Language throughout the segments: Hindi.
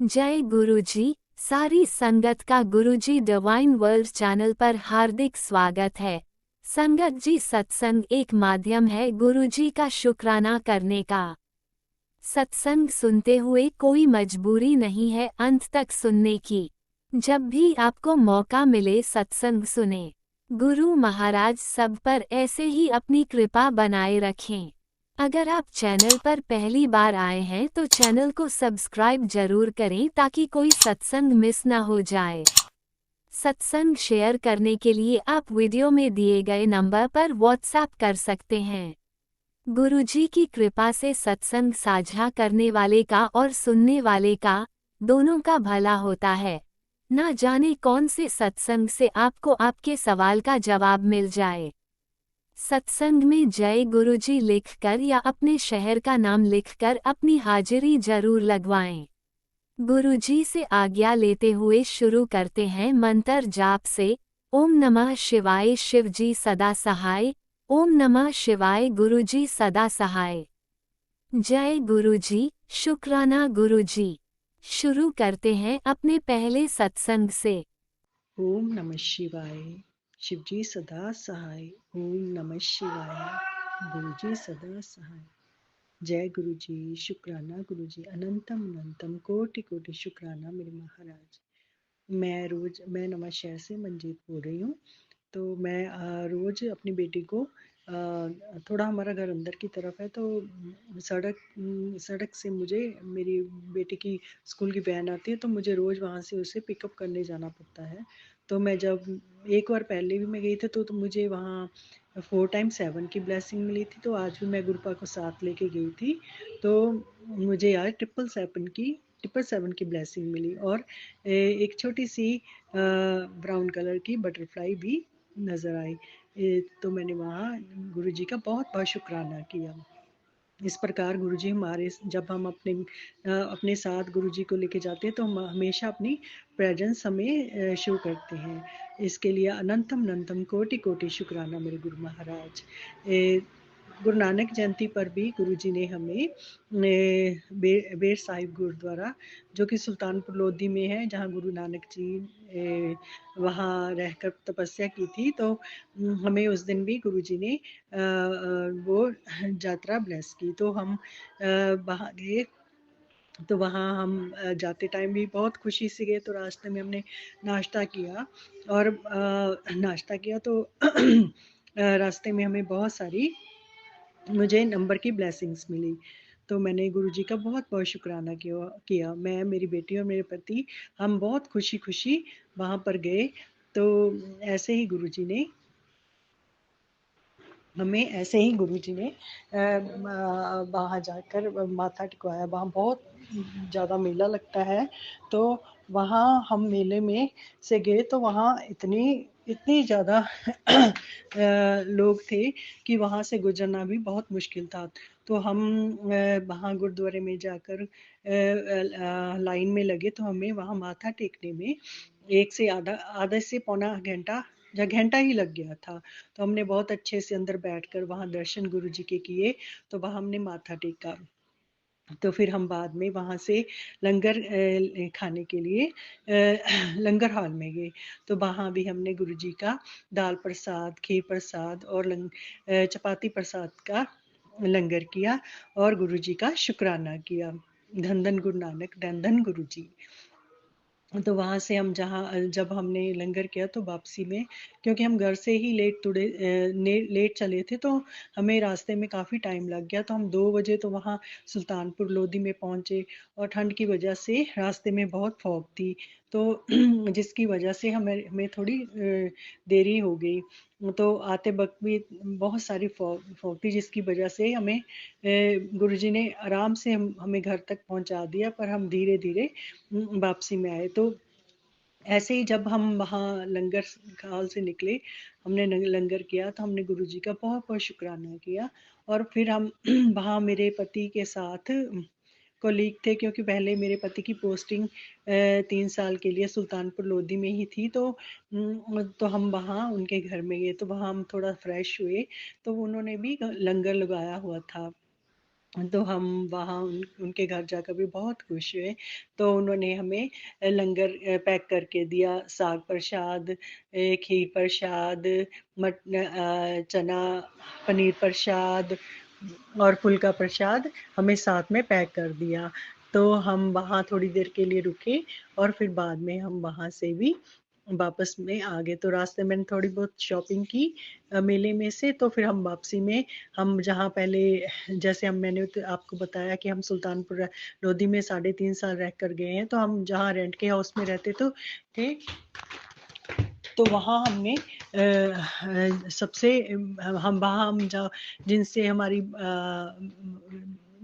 जय गुरुजी। सारी संगत का गुरुजी डिवाइन वर्ल्ड चैनल पर हार्दिक स्वागत है। संगत जी, सत्संग एक माध्यम है गुरुजी का शुक्राना करने का। सत्संग सुनते हुए कोई मजबूरी नहीं है अंत तक सुनने की। जब भी आपको मौका मिले सत्संग सुने। गुरु महाराज सब पर ऐसे ही अपनी कृपा बनाए रखें। अगर आप चैनल पर पहली बार आए हैं तो चैनल को सब्सक्राइब जरूर करें ताकि कोई सत्संग मिस ना हो जाए। सत्संग शेयर करने के लिए आप वीडियो में दिए गए नंबर पर व्हाट्सएप कर सकते हैं। गुरुजी की कृपा से सत्संग साझा करने वाले का और सुनने वाले का, दोनों का भला होता है। ना जाने कौन से सत्संग से आपको आपके सवाल का जवाब मिल जाए। सत्संग में जय गुरुजी लिखकर या अपने शहर का नाम लिखकर अपनी हाजिरी जरूर लगवाएं। गुरुजी से आज्ञा लेते हुए शुरू करते हैं मंत्र जाप से। ओम नमः शिवाय, शिवजी सदा सहाय। ओम नमः शिवाय, गुरुजी सदा सहाय। जय गुरुजी, शुक्राना गुरुजी। शुरू करते हैं अपने पहले सत्संग से। ओम नमः शिवाय। शिवजी सदा सहाय। ओम नमः शिवाय। गुरुजी सदा सहाय। जय गुरुजी, शुक्राना गुरुजी, अनंतम अनंतम कोटि कोटि शुक्राना मेरे महाराज। मैं नवा शहर से मंजीत बोल रही हूँ। तो मैं रोज अपनी बेटी को थोड़ा, हमारा घर अंदर की तरफ है तो सड़क से मुझे मेरी बेटी की स्कूल की वैन आती है, तो मुझे रोज वहाँ से उसे पिकअप करने जाना पड़ता है। तो मैं जब एक बार पहले भी मैं गई थी तो मुझे वहाँ 4x7 की ब्लेसिंग मिली थी। तो आज भी मैं गुरुपा को साथ लेके गई थी, तो मुझे आज 777 की ब्लेसिंग मिली। और एक छोटी सी ब्राउन कलर की बटरफ्लाई भी नज़र आई। तो मैंने वहाँ गुरुजी का बहुत बहुत शुक्राना किया। इस प्रकार गुरुजी हमारे, जब हम अपने साथ गुरुजी को लेके जाते हैं तो हम हमेशा अपनी प्रेजेंस हमें शो करते हैं। इसके लिए अनंतम अनंतम कोटि कोटि शुक्राना मेरे गुरु महाराज। गुरु नानक जयंती पर भी गुरुजी ने हमें बेर साहिब गुरुद्वारा, जो कि सुल्तानपुर लोधी में है, जहाँ गुरु नानक जी वहाँ रहकर तपस्या की थी, तो हमें उस दिन भी गुरुजी ने वो यात्रा ब्लेस की। तो हम वहाँ गए, तो वहाँ हम जाते टाइम भी बहुत खुशी से गए। तो रास्ते में हमने नाश्ता किया, और नाश्ता किया तो रास्ते में हमें बहुत सारी, मुझे नंबर की ब्लेसिंग्स मिली। तो मैंने गुरुजी का बहुत बहुत शुक्राना किया। मैं, मेरी बेटी और मेरे पति, हम बहुत खुशी खुशी वहाँ पर गए। तो ऐसे ही गुरुजी ने हमें ऐसे ही गुरुजी ने वहाँ जाकर माथा टिकवाया। वहाँ बहुत ज़्यादा मेला लगता है, तो वहाँ हम मेले में से गए तो वहाँ इतनी इतनी ज़्यादा लोग थे कि वहाँ से गुजरना भी बहुत मुश्किल था। तो हम वहाँ गुरुद्वारे में जाकर लाइन में लगे, तो हमें वहाँ माथा टेकने में एक से आधा से पौना घंटा या घंटा ही लग गया था। तो हमने बहुत अच्छे से अंदर बैठकर वहाँ दर्शन गुरु जी के किए। तो वहाँ हमने माथा टेका। तो फिर हम बाद में वहाँ से लंगर खाने के लिए लंगर हॉल में गए। तो वहाँ भी हमने गुरु जी का दाल प्रसाद, खीर प्रसाद और चपाती प्रसाद का लंगर किया और गुरु जी का शुक्राना किया। धन धन गुरु नानक, धन धन गुरु जी। तो वहाँ से हम जब हमने लंगर किया तो वापसी में, क्योंकि हम घर से ही लेट चले थे, तो हमें रास्ते में काफ़ी टाइम लग गया। तो हम 2 बजे तो वहाँ सुल्तानपुर लोधी में पहुँचे, और ठंड की वजह से रास्ते में बहुत फॉग थी, तो जिसकी वजह से हमें हमें थोड़ी देरी हो गई। तो आते वक्त भी बहुत सारी फॉग थी, जिसकी वजह से हमें गुरुजी ने आराम से हमें घर तक पहुँचा दिया, पर हम धीरे धीरे वापसी में आए। तो ऐसे ही जब हम वहाँ लंगर हाल से निकले, हमने लंगर किया, तो हमने गुरुजी का बहुत बहुत शुक्राना किया। और फिर हम वहाँ मेरे पति के साथ कोलीग थे, क्योंकि पहले मेरे पति की पोस्टिंग 3 साल के लिए सुल्तानपुर लोधी में ही थी। तो हम वहाँ उनके घर में गए, तो वहाँ हम थोड़ा फ्रेश हुए। तो उन्होंने भी लंगर लगाया हुआ था। तो हम वहाँ उनके घर जाकर भी बहुत खुश हुए। तो उन्होंने हमें लंगर पैक करके दिया, साग प्रसाद, खीर प्रसाद, चना पनीर प्रसाद और फुल्का प्रसाद हमें साथ में पैक कर दिया। तो हम वहाँ थोड़ी देर के लिए रुके और फिर बाद में हम वहाँ से भी वापस में आ गए। तो रास्ते में थोड़ी बहुत शॉपिंग की मेले में से। तो फिर हम वापसी में हम जहाँ पहले जैसे हम मैंने तो आपको बताया कि हम सुल्तानपुर लोधी में 3.5 साल रह कर गए हैं। तो हम जहाँ रेंट के हाउस में रहते तो थे, तो वहाँ हमने सबसे हम वहाँ हम जिनसे हमारी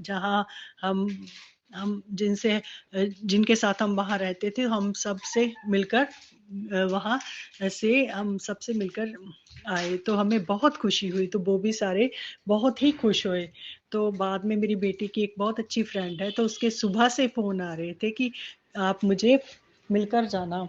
जहाँ हम जिनसे जिनके साथ हम वहाँ रहते थे, हम सबसे मिलकर वहाँ से हम सबसे मिलकर आए। तो हमें बहुत खुशी हुई। तो वो भी सारे बहुत ही खुश हुए। तो बाद में मेरी बेटी की एक बहुत अच्छी फ्रेंड है, तो उसके सुबह से फ़ोन आ रहे थे कि आप मुझे मिलकर जाना।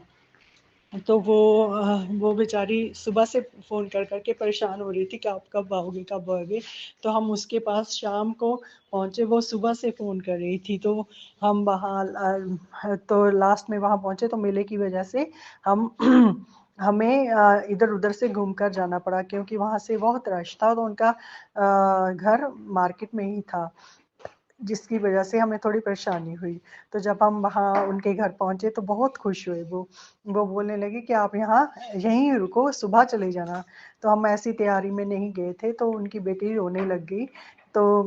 तो वो बेचारी सुबह से फ़ोन कर कर के परेशान हो रही थी कि आप कब आओगे, कब आओगे? तो हम उसके पास शाम को पहुँचे, वो सुबह से फ़ोन कर रही थी। तो हम वहाँ तो लास्ट में वहाँ पहुँचे तो मेले की वजह से हम हमें इधर-उधर से घूम कर जाना पड़ा, क्योंकि वहाँ से बहुत रश था। तो उनका घर मार्केट में ही था, जिसकी वजह से हमें थोड़ी परेशानी हुई। तो जब हम वहाँ उनके घर पहुँचे तो बहुत खुश हुए वो बोलने लगी कि आप यहाँ यहीं रुको, सुबह चले जाना। तो हम ऐसी तैयारी में नहीं गए थे, तो उनकी बेटी रोने लग गई। तो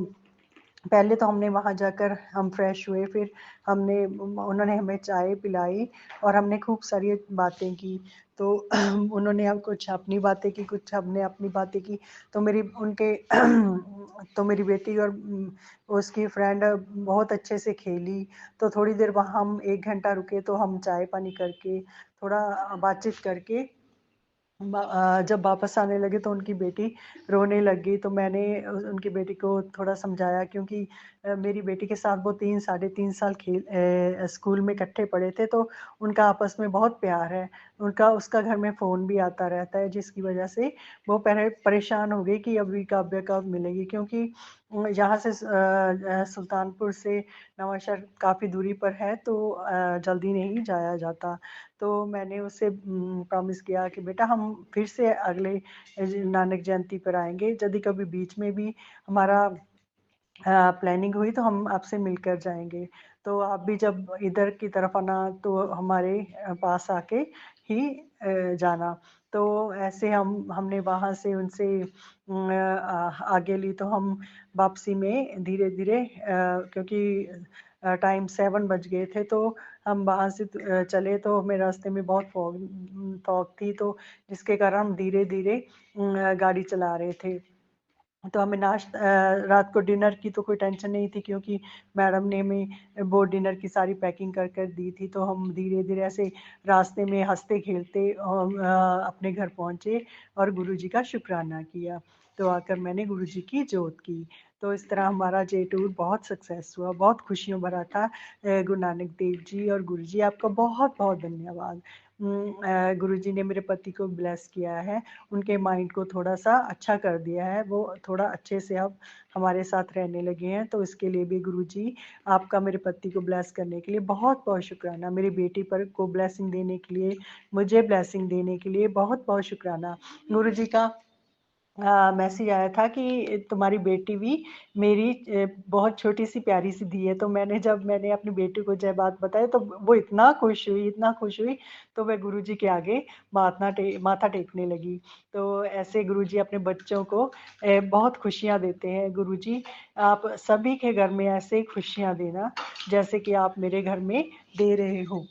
पहले तो हमने वहाँ जाकर हम फ्रेश हुए, फिर उन्होंने हमें चाय पिलाई और हमने खूब सारी बातें की। तो उन्होंने हम कुछ अपनी बातें की, कुछ हमने अपनी बातें की। तो तो मेरी बेटी और उसकी फ्रेंड बहुत अच्छे से खेली। तो थोड़ी देर वहाँ हम 1 घंटा रुके, तो हम चाय पानी करके थोड़ा बातचीत करके जब वापस आने लगे तो उनकी बेटी रोने लग गई। तो मैंने उनकी बेटी को थोड़ा समझाया, क्योंकि मेरी बेटी के साथ वो 3 साढ़े 3 साल स्कूल में इकट्ठे पढ़े थे। तो उनका आपस में बहुत प्यार है। उसका घर में फ़ोन भी आता रहता है, जिसकी वजह से वो परेशान हो गई कि अभी कब मिलेगी, क्योंकि यहाँ से सुल्तानपुर से नवांशहर काफ़ी दूरी पर है, तो जल्दी नहीं जाया जाता। तो मैंने उससे प्रॉमिस किया कि बेटा हम फिर से अगले नानक जयंती पर आएँगे। यदि कभी बीच में भी हमारा प्लानिंग हुई तो हम आपसे मिलकर जाएँगे। तो आप भी जब इधर की तरफ आना तो हमारे पास आके ही जाना। तो ऐसे हमने वहाँ से उनसे आगे ली। तो हम वापसी में धीरे-धीरे क्योंकि टाइम 7 बज गए थे, तो हम वहाँ से चले। तो हमें रास्ते में बहुत फॉग थी, तो जिसके कारण हम धीरे-धीरे गाड़ी चला रहे थे। तो हमें रात को डिनर की तो कोई टेंशन नहीं थी, क्योंकि मैडम ने हमें वो डिनर की सारी पैकिंग कर कर दी थी। तो हम धीरे-धीरे ऐसे रास्ते में हँसते-खेलते अपने घर पहुँचे और गुरुजी का शुक्राना किया। तो आकर मैंने गुरुजी की जोत की। तो इस तरह हमारा ये टूर बहुत सक्सेस हुआ, बहुत खुशियों भरा था। गुरु नानक देव जी और गुरुजी, आपका बहुत-बहुत धन्यवाद। गुरुजी ने मेरे पति को ब्लेस किया है, उनके माइंड को थोड़ा-सा अच्छा कर दिया है, वो थोड़ा अच्छे से अब हमारे साथ रहने लगे हैं। तो इसके लिए भी गुरुजी, आपका मेरे पति को ब्लेस करने के लिए बहुत-बहुत शुक्राना। मेरी बेटी पर को ब्लेसिंग देने के लिए, मुझे ब्लेसिंग देने के लिए बहुत-बहुत शुक्राना। गुरुजी का मैसेज आया था कि तुम्हारी बेटी भी मेरी बहुत छोटी-सी प्यारी-सी धी है। तो जब मैंने अपनी बेटी को ये बात बताई, तो वो इतना खुश हुई, तो वह गुरुजी के आगे माथा टेकने लगी। तो ऐसे गुरुजी अपने बच्चों को बहुत खुशियाँ देते हैं। गुरुजी, आप सभी के घर में ऐसे खुशियाँ देना, जैसे कि आप मेरे घर में दे रहे हो।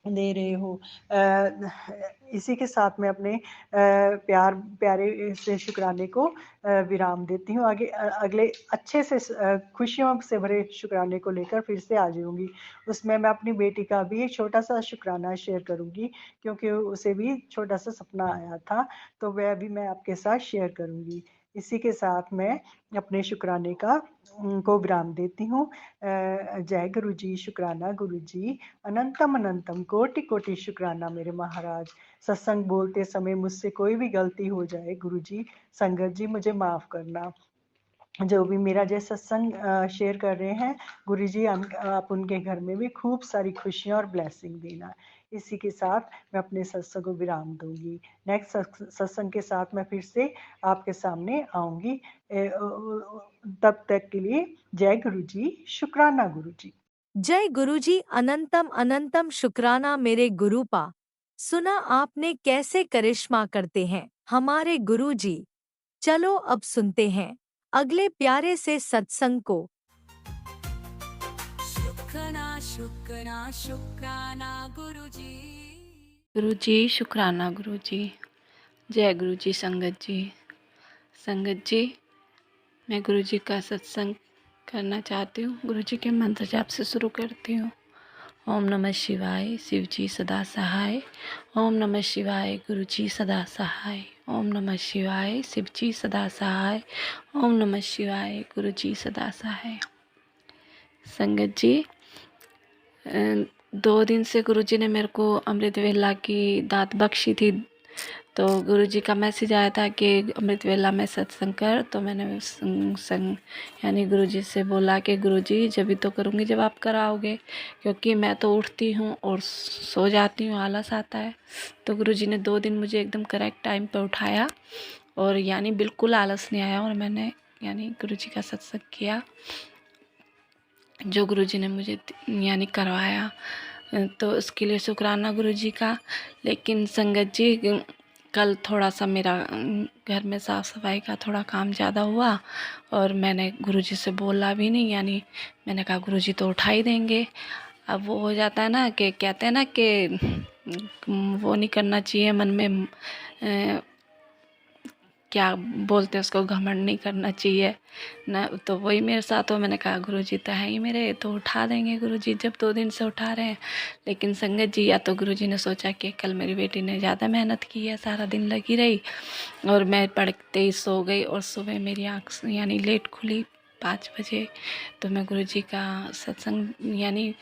दे रहे हो। इसी के साथ मैं अपने प्यारे से शुक्राने को विराम देती हूँ। अगले अच्छे से खुशियों से भरे शुक्राने को लेकर फिर से आ जाऊँगी। उसमें मैं अपनी बेटी का भी एक छोटा-सा शुक्राना शेयर करूँगी, क्योंकि उसे भी छोटा-सा सपना आया था, तो वह भी मैं आपके साथ शेयर करूँगी। इसी के साथ मैं अपने शुक्राने को विराम देती हूँ। जय गुरु जी, शुक्राना गुरु जी। अनंतम अनंतम कोटि कोटि शुक्राना मेरे महाराज। सत्संग बोलते समय मुझसे कोई भी गलती हो जाए गुरुजी, संगत जी मुझे माफ करना। जो भी मेरा जैसा सत्संग शेयर कर रहे हैं, गुरुजी आप उनके घर में भी खूब सारी खुशियाँ और ब्लेसिंग देना। इसी के साथ मैं अपने सत्संग को विराम दूंगी। नेक्स्ट सत्संग के साथ मैं फिर से आपके सामने आऊंगी। तब तक के लिए जय गुरुजी, शुक्राना गुरुजी। जय गुरुजी, अनंतम अनंतम शुक्राना मेरे गुरुपा। सुना आपने कैसे करिश्मा करते हैं हमारे गुरुजी। चलो अब सुनते हैं अगले प्यारे से सत्संग को। शुक्राना शुक्राना शुक्राना गुरुजी। गुरुजी शुक्राना गुरुजी। जय गुरुजी संगत जी। संगत जी, मैं गुरुजी का सत्संग करना चाहती हूँ। गुरुजी के मंत्र जाप से शुरू करती हूँ। ओम नमः शिवाय, शिव जी सदा सहाय। ओम नमः शिवाय, गुरुजी सदा सहाय। ओम नमः शिवाय, शिव जी सदा सहाय। ओम नमः शिवाय, गुरुजी सदा सहाय। संगत जी, 2 दिन से गुरुजी ने मेरे को अमृत वेला की दात बख्शी थी। तो गुरुजी का मैसेज आया था कि अमृत वेला में सत्संग कर। तो मैंने संग यानी गुरुजी से बोला कि गुरुजी जब भी तो करूँगी जब आप कराओगे, क्योंकि मैं तो उठती हूँ और सो जाती हूँ, आलस आता है। तो गुरुजी ने 2 दिन मुझे एकदम करेक्ट टाइम पे उठाया और यानी बिल्कुल आलस नहीं आया और मैंने यानी गुरुजी का सत्संग किया जो गुरुजी ने मुझे यानी करवाया। तो उसके लिए शुक्राना गुरुजी का। लेकिन संगत जी, कल थोड़ा सा मेरा घर में साफ़ सफाई का थोड़ा काम ज़्यादा हुआ और मैंने गुरुजी से बोला भी नहीं, यानी मैंने कहा गुरुजी तो उठा ही देंगे। अब वो हो जाता है ना कि कहते हैं ना कि वो नहीं करना चाहिए मन में, क्या बोलते हैं उसको, घमंड नहीं करना चाहिए ना। तो वही मेरे साथ हो। मैंने कहा गुरुजी तो है ही मेरे, तो उठा देंगे गुरुजी जब 2 दिन से उठा रहे हैं। लेकिन संगत जी, या तो गुरुजी ने सोचा कि कल मेरी बेटी ने ज़्यादा मेहनत की है, सारा दिन लगी रही और मैं पढ़ते ही सो गई और सुबह मेरी आँख यानी लेट खुली 5 बजे। तो मैं गुरुजी का सत्संग यानी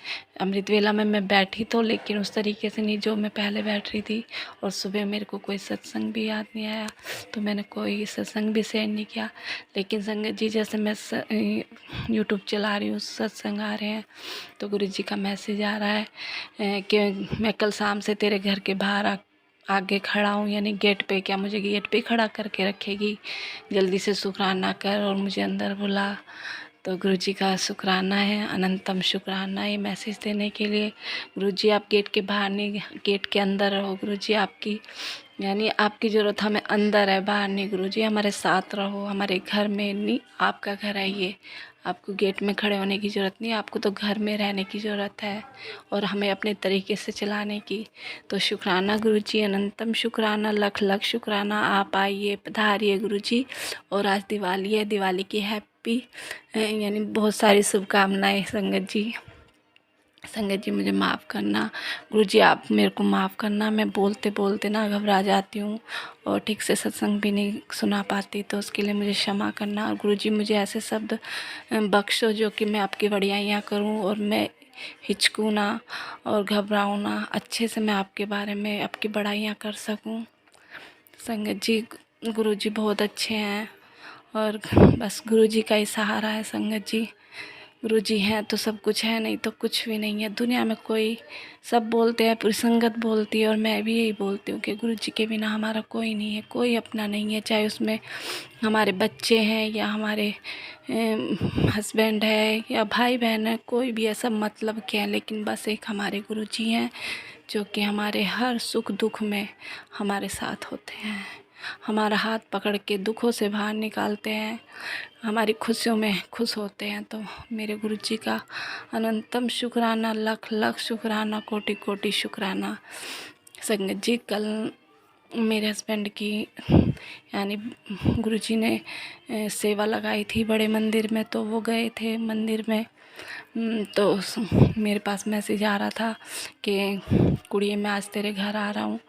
अमृत वेला में मैं बैठी तो, लेकिन उस तरीके से नहीं जो मैं पहले बैठ रही थी। और सुबह मेरे को कोई सत्संग भी याद नहीं आया, तो मैंने कोई सत्संग भी शेयर नहीं किया। लेकिन संगत जी, जैसे मैं यूट्यूब चला रही हूँ, सत्संग आ रहे हैं, तो गुरुजी का मैसेज आ रहा है कि मैं कल शाम से तेरे घर के बाहर आगे खड़ा हूँ, यानी गेट पे। क्या मुझे गेट पे खड़ा करके रखेगी? जल्दी से शुक्राना कर और मुझे अंदर बुला। तो गुरुजी का शुक्राना है, अनंतम शुक्राना ये मैसेज देने के लिए। गुरुजी आप गेट के बाहर नहीं, गेट के अंदर रहो। गुरुजी आपकी यानी आपकी ज़रूरत हमें अंदर है, बाहर नहीं। गुरुजी हमारे साथ रहो, हमारे घर में नहीं। आपका घर है ये, आपको गेट में खड़े होने की ज़रूरत नहीं, आपको तो घर में रहने की ज़रूरत है और हमें अपने तरीके से चलाने की। तो शुक्राना गुरुजी, अनंतम शुक्राना, लख लख शुक्राना। आप आइए, पधारिए गुरुजी। और आज दिवाली है, दिवाली की हैप्पी यानी बहुत सारी शुभकामनाएं संगत जी। संगत जी मुझे माफ़ करना, गुरुजी आप मेरे को माफ़ करना। मैं बोलते बोलते ना घबरा जाती हूँ और ठीक से सत्संग भी नहीं सुना पाती, तो उसके लिए मुझे क्षमा करना। और गुरुजी मुझे ऐसे शब्द बख्शो जो कि मैं आपकी बढ़ियाइयाँ करूँ और मैं हिचकूँ ना और घबराऊँ ना, अच्छे से मैं आपके बारे में आपकी बढ़ाइयाँ कर सकूँ। संगत जी, गुरुजी बहुत अच्छे हैं और बस गुरुजी का ही सहारा है। संगत जी, गुरुजी हैं तो सब कुछ है, नहीं तो कुछ भी नहीं है दुनिया में। कोई सब बोलते हैं, पूरी संगत बोलती है और मैं भी यही बोलती हूँ कि गुरुजी के बिना हमारा कोई नहीं है, कोई अपना नहीं है। चाहे उसमें हमारे बच्चे हैं या हमारे हस्बैंड है या भाई बहन है, कोई भी है, सब मतलब के हैं। लेकिन बस एक हमारे गुरुजी हैं जो कि हमारे हर सुख दुख में हमारे साथ होते हैं, हमारा हाथ पकड़ के दुखों से बाहर निकालते हैं, हमारी खुशियों में खुश होते हैं। तो मेरे गुरुजी का अनंतम शुक्राना, लख लख शुक्राना, कोटि कोटि शुक्राना। संगत जी, कल मेरे हस्बैंड की यानी गुरुजी ने सेवा लगाई थी बड़े मंदिर में, तो वो गए थे मंदिर में। तो मेरे पास मैसेज आ रहा था कि कुड़िए मैं आज तेरे घर आ रहा हूँ।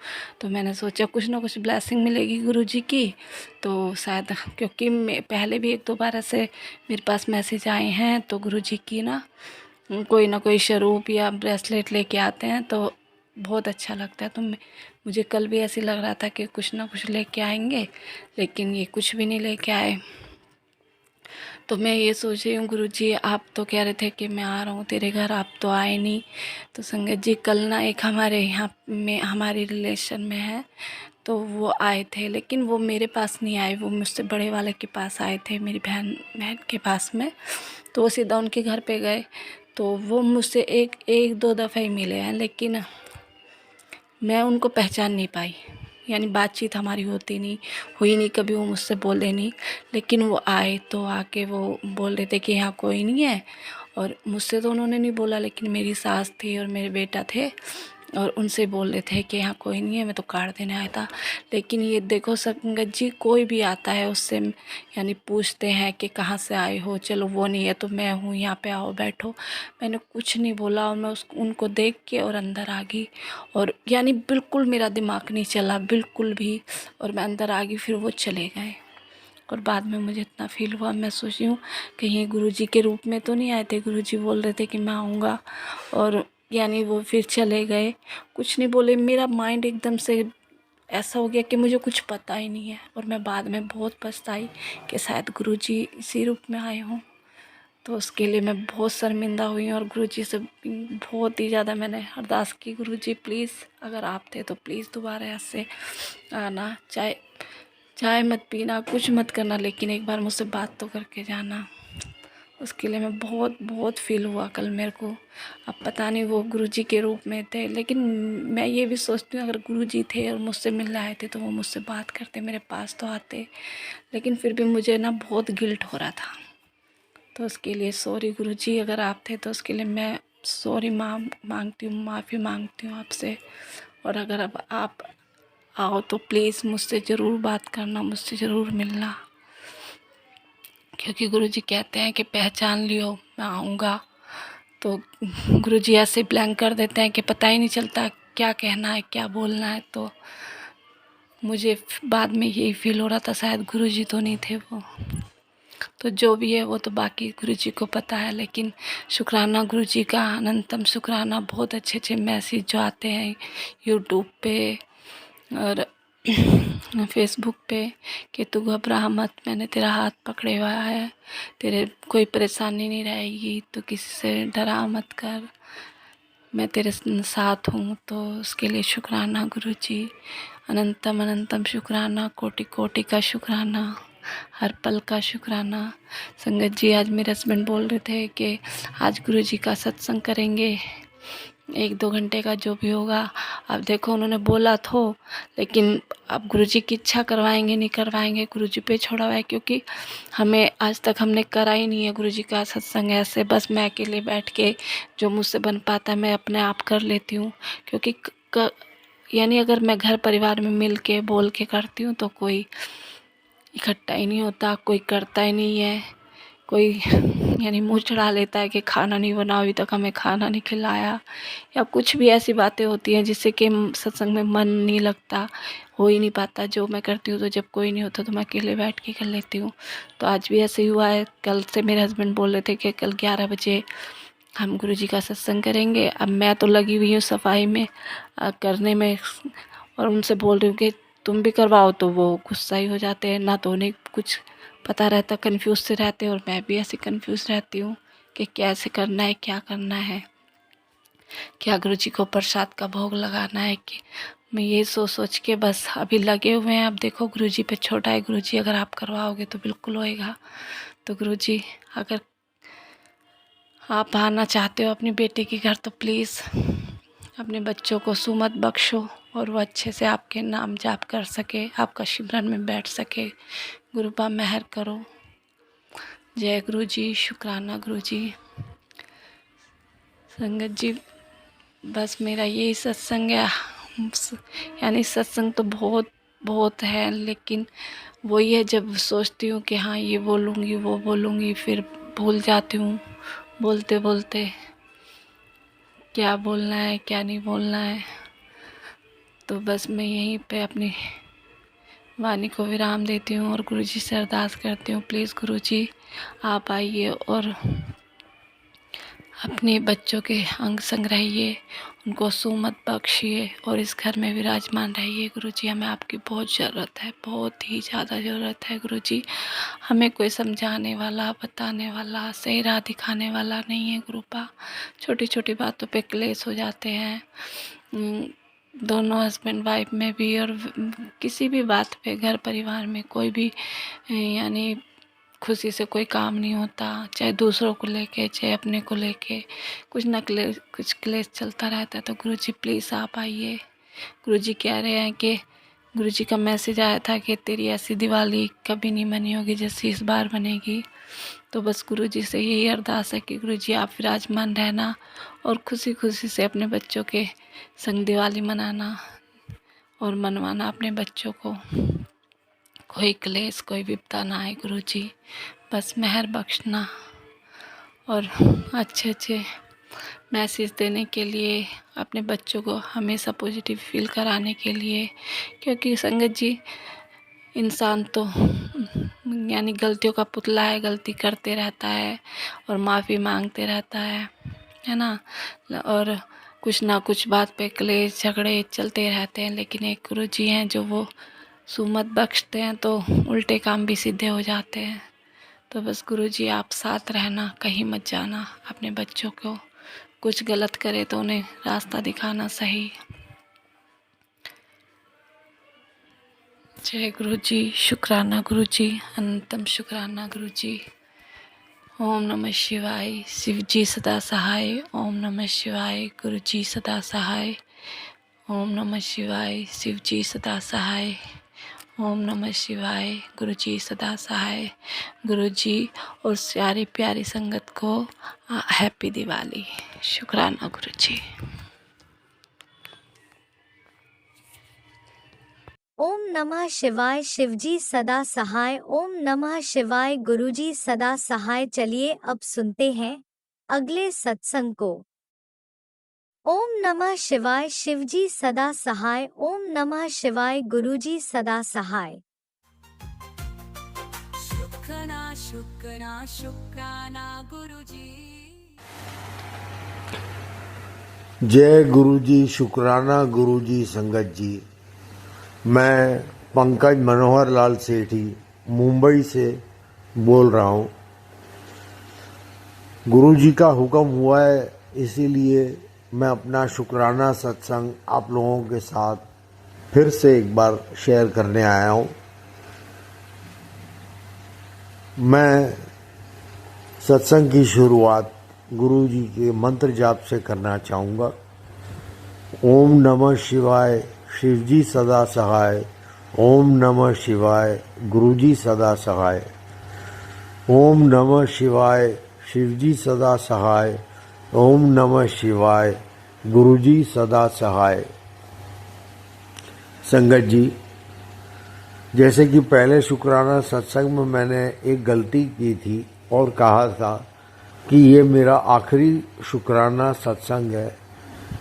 तो मैंने सोचा कुछ ना कुछ ब्लेसिंग मिलेगी गुरुजी की, तो शायद, क्योंकि मैं पहले भी 1-2 बार ऐसे मेरे पास मैसेज आए हैं, तो गुरुजी की ना कोई स्वरूप या ब्रेसलेट लेके आते हैं तो बहुत अच्छा लगता है। तो मुझे कल भी ऐसे लग रहा था कि कुछ ना कुछ लेके आएंगे, लेकिन ये कुछ भी नहीं लेके आए। तो मैं ये सोच रही हूँ गुरुजी आप तो कह रहे थे कि मैं आ रहा हूँ तेरे घर, आप तो आए नहीं। तो संगत जी कल ना एक हमारे यहाँ में हमारी रिलेशन में है, तो वो आए थे, लेकिन वो मेरे पास नहीं आए, वो मुझसे बड़े वाले के पास आए थे, मेरी बहन के पास में। तो वो सीधा उनके घर पे गए। तो वो मुझसे एक एक दो दफ़ा ही मिले हैं, लेकिन मैं उनको पहचान नहीं पाई, यानी बातचीत हमारी हुई नहीं कभी, वो मुझसे बोले नहीं। लेकिन वो आए तो आके वो बोल रहे थे कि यहाँ कोई नहीं है, और मुझसे तो उन्होंने नहीं बोला, लेकिन मेरी सास थी और मेरे बेटा थे और उनसे बोल रहे थे कि यहाँ कोई नहीं है, मैं तो कार्ड देने आया था। लेकिन ये देखो संगत जी, कोई भी आता है उससे यानी पूछते हैं कि कहाँ से आए हो, चलो वो नहीं है तो मैं हूँ, यहाँ पे आओ बैठो। मैंने कुछ नहीं बोला और मैं उनको देख के और अंदर आ गई, और यानी बिल्कुल मेरा दिमाग नहीं चला बिल्कुल भी, और मैं अंदर आ गई। फिर वो चले गए और बाद में मुझे इतना फील हुआ, मैं सोची हूँ कहीं गुरुजी के रूप में तो नहीं आए थे। गुरुजी बोल रहे थे कि मैं आऊँगा, और यानी वो फिर चले गए, कुछ नहीं बोले। मेरा माइंड एकदम से ऐसा हो गया कि मुझे कुछ पता ही नहीं है, और मैं बाद में बहुत पछताई कि शायद गुरुजी इसी रूप में आए हों। तो उसके लिए मैं बहुत शर्मिंदा हुई और गुरुजी से बहुत ही ज़्यादा मैंने अरदास की, गुरुजी प्लीज़ अगर आप थे तो प्लीज़ दोबारा ऐसे आना, चाय मत पीना, कुछ मत करना, लेकिन एक बार मुझसे बात तो करके जाना। उसके लिए मैं बहुत फ़ील हुआ कल मेरे को। अब पता नहीं वो गुरुजी के रूप में थे, लेकिन मैं ये भी सोचती हूँ अगर गुरुजी थे और मुझसे मिलने आए थे तो वो मुझसे बात करते, मेरे पास तो आते। लेकिन फिर भी मुझे ना बहुत गिल्ट हो रहा था। तो उसके लिए सॉरी गुरुजी, अगर आप थे तो उसके लिए मैं सॉरी मांगती हूँ, माफ़ी मांगती हूँ आपसे। और अगर अब आप आओ तो प्लीज़ मुझसे ज़रूर बात करना, मुझसे ज़रूर मिलना, क्योंकि गुरुजी कहते हैं कि पहचान लियो मैं आऊँगा। तो गुरुजी ऐसे ब्लैंक कर देते हैं कि पता ही नहीं चलता क्या कहना है क्या बोलना है। तो मुझे बाद में यही फील हो रहा था शायद गुरुजी तो नहीं थे वो। तो जो भी है वो तो बाकी गुरुजी को पता है, लेकिन शुक्राना गुरुजी का, अनंतम शुक्राना। बहुत अच्छे अच्छे मैसेज जो आते हैं यूट्यूब पे और फेसबुक पे कि तू घबरा मत, मैंने तेरा हाथ पकड़े हुआ है, तेरे कोई परेशानी नहीं रहेगी, तो किसी से डरा मत कर, मैं तेरे साथ हूँ। तो उसके लिए शुक्राना गुरुजी, अनंतम अनंतम शुक्राना, कोटि कोटि का शुक्राना, हर पल का शुक्राना। संगत जी आज मेरे हस्बैंड बोल रहे थे कि आज गुरुजी का सत्संग करेंगे 1-2 घंटे का जो भी होगा। अब देखो उन्होंने बोला तो, लेकिन अब गुरुजी की इच्छा करवाएंगे नहीं करवाएंगे गुरुजी पे छोड़ा हुआ है, क्योंकि हमें आज तक हमने करा ही नहीं है गुरुजी का सत्संग ऐसे। बस मैं अकेले बैठ के जो मुझसे बन पाता है मैं अपने आप कर लेती हूँ, क्योंकि यानी अगर मैं घर परिवार में मिल के बोल के करती हूँ तो कोई इकट्ठा ही नहीं होता, कोई करता ही नहीं है, कोई यानी मुँह चढ़ा लेता है कि खाना नहीं बना, अभी तक हमें खाना नहीं खिलाया, या कुछ भी ऐसी बातें होती हैं जिससे कि सत्संग में मन नहीं लगता, हो ही नहीं पाता जो मैं करती हूँ। तो जब कोई नहीं होता तो मैं अकेले बैठ के कर लेती हूँ। तो आज भी ऐसे ही हुआ है। कल से मेरे हस्बैंड बोल रहे थे कि कल 11 बजे हम गुरुजी का सत्संग करेंगे। अब मैं तो लगी हुई हूँ सफाई में करने में, और उनसे बोल रही हूँ कि तुम भी करवाओ, तो वो गुस्सा ही हो जाते हैं, ना तो उन्हें कुछ पता रहता, कंफ्यूज से रहते हैं, और मैं भी ऐसे कंफ्यूज रहती हूँ कि कैसे करना है, क्या करना है, क्या गुरुजी को प्रसाद का भोग लगाना है। कि मैं ये सोच के बस अभी लगे हुए हैं। अब देखो गुरुजी पे छोटा है, गुरुजी अगर आप करवाओगे तो बिल्कुल होएगा। तो गुरुजी अगर आप आना चाहते हो अपनी बेटी के घर तो प्लीज़ अपने बच्चों को सुमत बख्शो, और वो अच्छे से आपके नाम जाप कर सके, आपका सिमरन में बैठ सके। गुरुपा मेहर करो। जय गुरुजी, शुक्राना गुरुजी। संगत जी बस मेरा यही सत्संग है, यानी सत्संग तो बहुत है, लेकिन वही है जब सोचती हूँ कि हाँ ये बोलूँगी वो बोलूँगी, फिर भूल जाती हूँ बोलते बोलते क्या बोलना है क्या नहीं बोलना है। तो बस मैं यहीं पे अपनी वाणी को विराम देती हूँ और गुरुजी से अरदास करती हूँ, प्लीज़ गुरुजी आप आइए और अपने बच्चों के अंग संग रहिए, उनको सुमत बख्शिए और इस घर में विराजमान रहिए। गुरुजी हमें आपकी बहुत ज़रूरत है, बहुत ही ज़्यादा ज़रूरत है गुरुजी। हमें कोई समझाने वाला, बताने वाला, सही राह दिखाने वाला नहीं है गुरुपा। छोटी छोटी बातों पे क्लेश हो जाते हैं, दोनों हस्बैंड वाइफ में भी, और किसी भी बात पे घर परिवार में कोई भी यानी खुशी से कोई काम नहीं होता, चाहे दूसरों को लेके चाहे अपने को लेके कुछ क्लेश चलता रहता है। तो गुरुजी प्लीज़ आप आइए। गुरुजी कह रहे हैं कि गुरुजी का मैसेज आया था कि तेरी ऐसी दिवाली कभी नहीं बनी होगी जैसी इस बार बनेगी। तो बस गुरुजी से यही अरदास है कि गुरुजी आप विराजमान रहना और खुशी खुशी से अपने बच्चों के संग दिवाली मनाना और मनवाना अपने बच्चों को। कोई क्लेश कोई विपदा ना आए गुरुजी, बस मेहर बख्शना और अच्छे अच्छे मैसेज देने के लिए, अपने बच्चों को हमेशा पॉजिटिव फील कराने के लिए। क्योंकि संगत जी इंसान तो यानी गलतियों का पुतला है, गलती करते रहता है और माफ़ी मांगते रहता है ना। और कुछ ना कुछ बात पे क्लेश झगड़े चलते रहते हैं, लेकिन एक गुरुजी हैं जो वो सुमत बख्शते हैं तो उल्टे काम भी सीधे हो जाते हैं। तो बस गुरुजी आप साथ रहना, कहीं मत जाना, अपने बच्चों को कुछ गलत करे तो उन्हें रास्ता दिखाना सही। जय गुरुजी, शुक्राना गुरुजी, अनंतम शुक्राना गुरुजी। ओम नमः शिवाय, शिव जी सदा सहाय। ओम नमः शिवाय, गुरुजी सदा सहाय। ओम नमः शिवाय, शिव जी सदा सहाय। ओम नमः शिवाय, गुरुजी सदा सहाय। गुरुजी और सारी प्यारी संगत को हैप्पी दिवाली। शुक्राना गुरुजी। ओम नमः शिवाय, शिवजी सदा सहाय। ओम नमः शिवाय, गुरुजी सदा सहाय। चलिए अब सुनते हैं अगले सत्संग को। ओम नमः शिवाय, शिवजी सदा सहाय। ओम नमः शिवाय, गुरुजी सदा सहाय। शुक्राना शुक्राना शुक्राना गुरुजी। जय गुरुजी, शुक्राना गुरुजी। संगत जी, मैं पंकज मनोहर लाल सेठी मुंबई से बोल रहा हूँ। गुरुजी का हुक्म हुआ है, इसीलिए मैं अपना शुक्राना सत्संग आप लोगों के साथ फिर से एक बार शेयर करने आया हूँ। मैं सत्संग की शुरुआत गुरुजी के मंत्र जाप से करना चाहूँगा। ओम नमः शिवाय, शिवजी सदा सहाय। ओम नमः शिवाय, गुरुजी सदा सहाय। ओम नमः शिवाय, शिवजी सदा सहाय। ओम नमः शिवाय, गुरुजी सदा सहाय। संगत जी, जैसे कि पहले शुक्राना सत्संग में मैंने एक गलती की थी और कहा था कि ये मेरा आखिरी शुक्राना सत्संग है।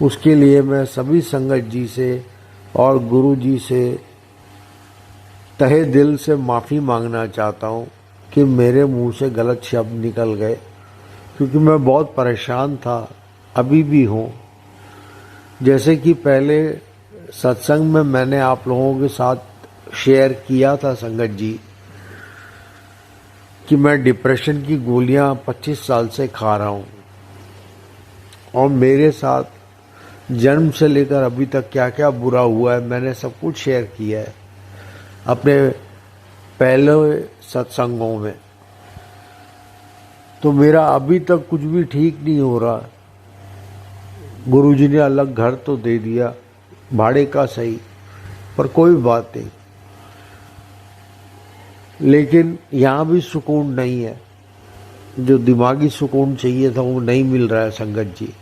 उसके लिए मैं सभी संगत जी से और गुरु जी से तहे दिल से माफ़ी मांगना चाहता हूँ कि मेरे मुंह से गलत शब्द निकल गए, क्योंकि मैं बहुत परेशान था, अभी भी हूँ। जैसे कि पहले सत्संग में मैंने आप लोगों के साथ शेयर किया था संगत जी कि मैं डिप्रेशन की गोलियां 25 साल से खा रहा हूँ और मेरे साथ जन्म से लेकर अभी तक क्या क्या बुरा हुआ है मैंने सब कुछ शेयर किया है अपने पहले सत्संगों में। तो मेरा अभी तक कुछ भी ठीक नहीं हो रहा। गुरुजी ने अलग घर तो दे दिया, भाड़े का सही, पर कोई बात नहीं, लेकिन यहाँ भी सुकून नहीं है। जो दिमागी सुकून चाहिए था वो नहीं मिल रहा है संगत जी।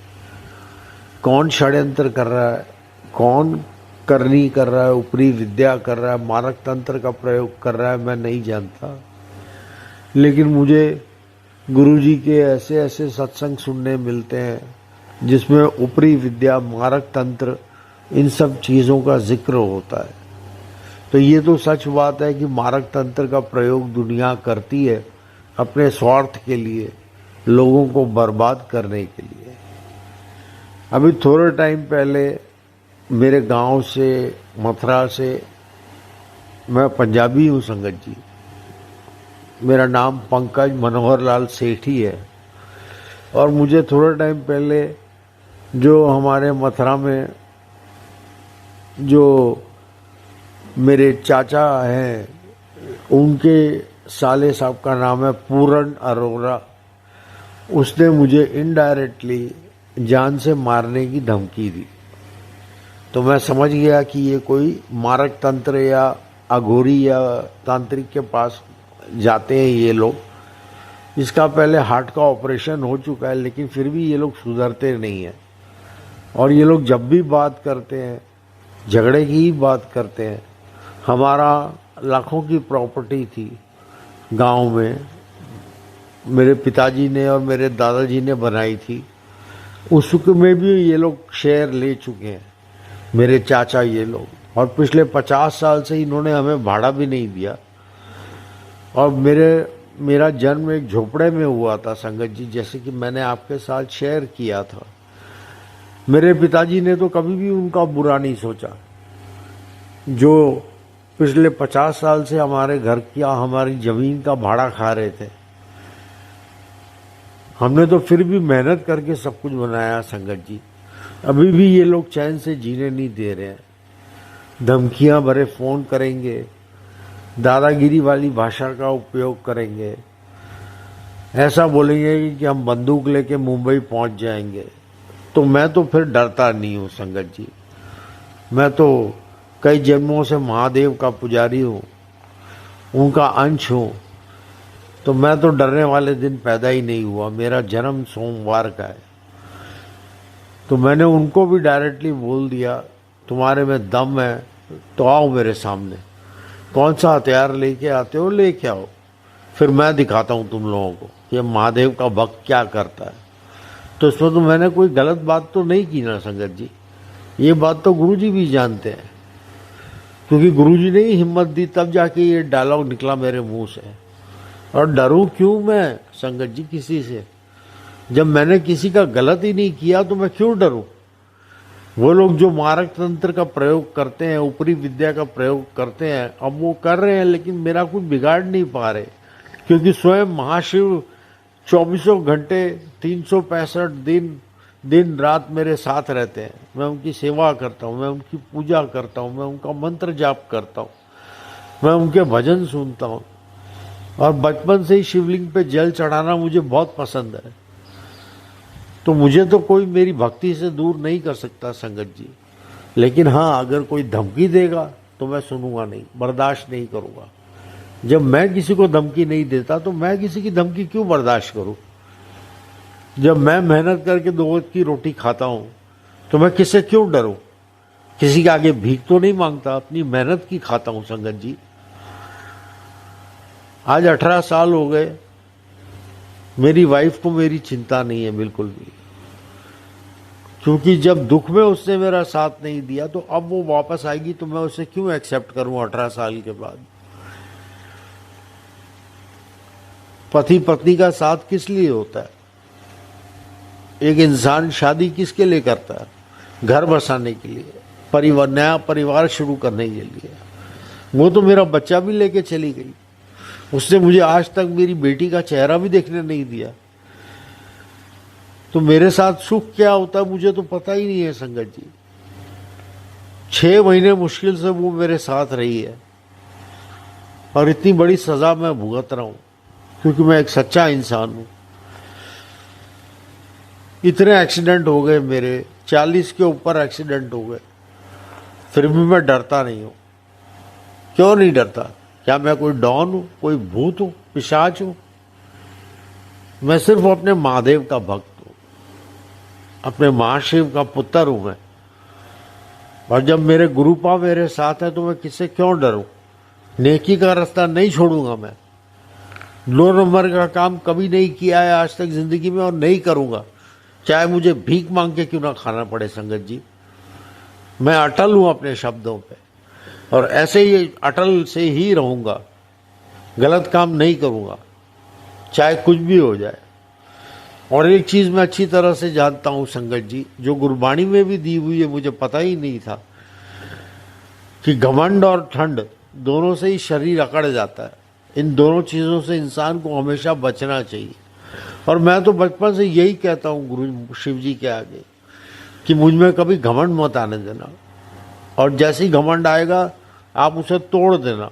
कौन षड्यंत्र कर रहा है, कौन करनी कर रहा है, ऊपरी विद्या कर रहा है, मारक तंत्र का प्रयोग कर रहा है, मैं नहीं जानता। लेकिन मुझे गुरुजी के ऐसे ऐसे सत्संग सुनने मिलते हैं जिसमें ऊपरी विद्या, मारक तंत्र, इन सब चीज़ों का जिक्र होता है। तो ये तो सच बात है कि मारक तंत्र का प्रयोग दुनिया करती है अपने स्वार्थ के लिए, लोगों को बर्बाद करने के लिए। अभी थोड़े टाइम पहले मेरे गांव से, मथुरा से, मैं पंजाबी हूँ संगत जी, मेरा नाम पंकज मनोहर लाल सेठी है, और मुझे थोड़े टाइम पहले जो हमारे मथुरा में जो मेरे चाचा हैं, उनके साले साहब का नाम है पूरन अरोरा, उसने मुझे इनडायरेक्टली जान से मारने की धमकी दी। तो मैं समझ गया कि ये कोई मारक तंत्र या अघोरी या तांत्रिक के पास जाते हैं ये लोग। इसका पहले हार्ट का ऑपरेशन हो चुका है, लेकिन फिर भी ये लोग सुधरते नहीं हैं। और ये लोग जब भी बात करते हैं, झगड़े की ही बात करते हैं। हमारा लाखों की प्रॉपर्टी थी गांव में, मेरे पिताजी ने और मेरे दादाजी ने बनाई थी, उसमें भी ये लोग शेयर ले चुके हैं, मेरे चाचा ये लोग। और पिछले 50 साल से इन्होंने हमें भाड़ा भी नहीं दिया। और मेरा जन्म एक झोपड़े में हुआ था संगत जी, जैसे कि मैंने आपके साथ शेयर किया था। मेरे पिताजी ने तो कभी भी उनका बुरा नहीं सोचा। जो पिछले 50 साल से हमारे घर का, हमारी जमीन का भाड़ा खा रहे थे, हमने तो फिर भी मेहनत करके सब कुछ बनाया संगत जी। अभी भी ये लोग चैन से जीने नहीं दे रहे हैं। धमकियां भरे फोन करेंगे, दादागिरी वाली भाषा का उपयोग करेंगे, ऐसा बोलेंगे कि हम बंदूक लेके मुंबई पहुंच जाएंगे। तो मैं तो फिर डरता नहीं हूँ संगत जी। मैं तो कई जन्मों से महादेव का पुजारी हूँ, उनका अंश हूँ। तो मैं तो डरने वाले दिन पैदा ही नहीं हुआ। मेरा जन्म सोमवार का है। तो मैंने उनको भी डायरेक्टली बोल दिया, तुम्हारे में दम है तो आओ मेरे सामने, कौन सा हथियार लेके आते हो लेके आओ, फिर मैं दिखाता हूँ तुम लोगों को कि महादेव का भक्त क्या करता है। तो इसमें तो मैंने कोई गलत बात तो नहीं की ना संगत जी। ये बात तो गुरुजी भी जानते हैं, क्योंकि गुरुजी ने ही हिम्मत दी, तब जाके ये डायलॉग निकला मेरे मुंह से। और डरूं क्यों मैं संगत जी किसी से? जब मैंने किसी का गलत ही नहीं किया तो मैं क्यों डरूं? वो लोग जो मारक तंत्र का प्रयोग करते हैं, ऊपरी विद्या का प्रयोग करते हैं, अब वो कर रहे हैं, लेकिन मेरा कुछ बिगाड़ नहीं पा रहे, क्योंकि स्वयं महाशिव 24 घंटे 365 दिन रात मेरे साथ रहते हैं। मैं उनकी सेवा करता हूँ, मैं उनकी पूजा करता हूँ, मैं उनका मंत्र जाप करता हूँ, मैं उनके भजन सुनता हूँ। और बचपन से ही शिवलिंग पे जल चढ़ाना मुझे बहुत पसंद है। तो मुझे तो कोई मेरी भक्ति से दूर नहीं कर सकता संगत जी। लेकिन हाँ, अगर कोई धमकी देगा तो मैं सुनूंगा नहीं, बर्दाश्त नहीं करूंगा। जब मैं किसी को धमकी नहीं देता तो मैं किसी की धमकी क्यों बर्दाश्त करूं? जब मैं मेहनत करके 2 वक्त की रोटी खाता हूं तो मैं किससे क्यों डरूं? किसी के आगे भीख तो नहीं मांगता, अपनी मेहनत की खाता हूं संगत जी। आज 18 साल हो गए, मेरी वाइफ को मेरी चिंता नहीं है बिल्कुल भी, क्योंकि जब दुख में उसने मेरा साथ नहीं दिया तो अब वो वापस आएगी तो मैं उसे क्यों एक्सेप्ट करूं 18 साल के बाद? पति पत्नी का साथ किस लिए होता है? एक इंसान शादी किसके लिए करता है? घर बसाने के लिए, परिवार, नया परिवार शुरू करने के लिए। वो तो मेरा बच्चा भी लेके चली गई, उसने मुझे आज तक मेरी बेटी का चेहरा भी देखने नहीं दिया। तो मेरे साथ सुख क्या होता है मुझे तो पता ही नहीं है संगत जी। 6 महीने मुश्किल से वो मेरे साथ रही है, और इतनी बड़ी सजा मैं भुगत रहा हूं, क्योंकि मैं एक सच्चा इंसान हूं। इतने एक्सीडेंट हो गए मेरे, 40 के ऊपर एक्सीडेंट हो गए, फिर भी मैं डरता नहीं हूं। क्यों नहीं डरता? क्या मैं कोई डॉन हूं, कोई भूत हूं, पिशाच हूं? मैं सिर्फ अपने महादेव का भक्त हूं, अपने महाशिव का पुत्र हूं मैं। और जब मेरे गुरुपा मेरे साथ है तो मैं किससे क्यों डरूं? नेकी का रास्ता नहीं छोड़ूंगा मैं। 2 नंबर का काम कभी नहीं किया है आज तक जिंदगी में, और नहीं करूंगा, चाहे मुझे भीख मांग के क्यों ना खाना पड़े संगत जी। मैं अटल हूं अपने शब्दों पे, और ऐसे ही अटल से ही रहूंगा। गलत काम नहीं करूंगा, चाहे कुछ भी हो जाए। और एक चीज मैं अच्छी तरह से जानता हूं संगत जी, जो गुरबाणी में भी दी हुई है, मुझे पता ही नहीं था कि घमंड और ठंड दोनों से ही शरीर अकड़ जाता है। इन दोनों चीजों से इंसान को हमेशा बचना चाहिए। और मैं तो बचपन से यही कहता हूँ गुरु शिव जी के आगे कि मुझ में कभी घमंड मत आने देना, और जैसे ही घमंड आएगा आप उसे तोड़ देना,